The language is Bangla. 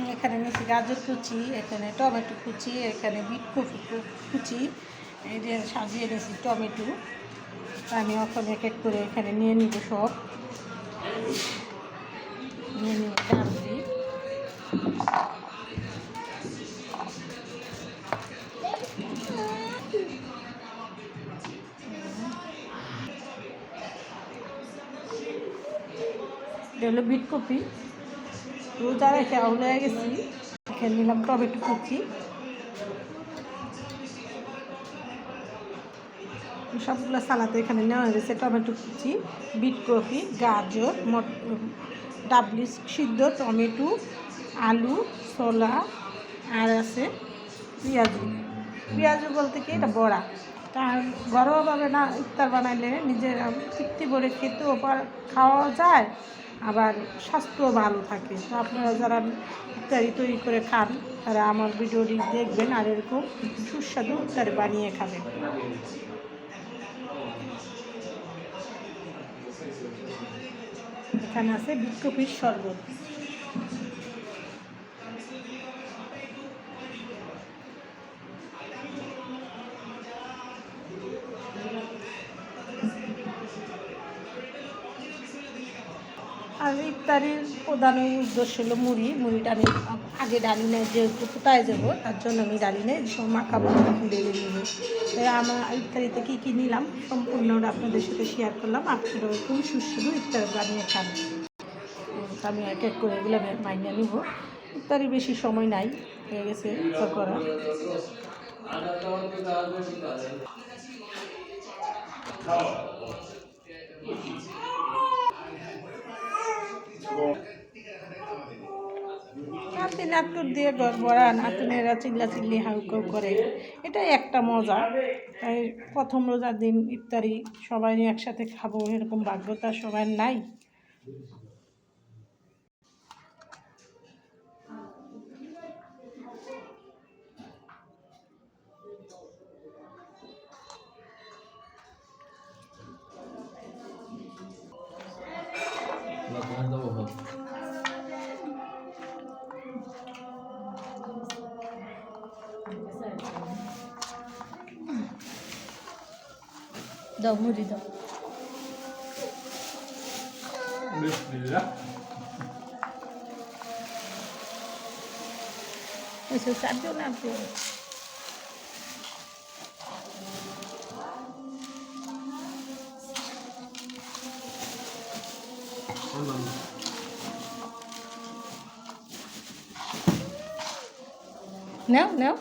এখানে নিয়েছি গাজর কুচি, এখানে টমেটো কুচি, এখানে বিট কুচি, এই যে সাজিয়ে নিয়েছি টমেটো। আমি এখন এক এক করে এখানে নিয়ে নিব, সব নিয়ে নিব, ডাল দিই। এটা হলো বিট কপি, রোজা রেখে আউলে গেছি। এখানে নিলাম টমেটো কুচি, সবগুলো সালাতে এখানে নেওয়া হয়েছে। টমেটো কুচি, বিট কপি, গাজর, ডাবলি সিদ্ধ, টমেটো, আলু, ছোলা, আর আছে পেঁয়াজু। পেঁয়াজু বলতে কি, এটা বড়া। তার ঘরোয়াভাবে না ইফতার বানাইলে নিজের তৃপ্তি ভরে খেতেও খাওয়া যায়, আবার স্বাস্থ্যও ভালো থাকে। তো আপনারা যারা ইফতারি তৈরি করে খান তারা আমার ভিডিওটি দেখবেন আর এরকম সুস্বাদু ইফতারি বানিয়ে খাবেন। এখানে আছে বিট কপির শরবত। আর ইফতারির প্রধান উদ্দেশ্য হলো মুড়িটা আমি আগে ডালি নেই, যেহেতু কোথায় যাবো তার জন্য আমি ডালি নেই, সব মাখাবো তখন ডেলে নিব। তাই আমার ইফতারিতে কী কী নিলাম সম্পূর্ণটা আপনাদের সাথে শেয়ার করলাম। আপনারা খুব সুস্বাদু ইফতার বানিয়ে খান। আমি এক এক করে এগুলো মাইনে নিব। ইফতারি বেশি সময় নাই, হয়ে গেছে করা। নাতি নাটকুর দিয়ে ঘর ভরা, নাতনেরা চিল্লাচিল্লি হাউকাউ করে, এটাই একটা মজা। তাই প্রথম রোজার দিন ইফতারি সবাই একসাথে খাবো এরকম ভাগ্যতা সবার নাই। দাও মুড়ি দাও। এসে চারজন আপনি নাও নাও।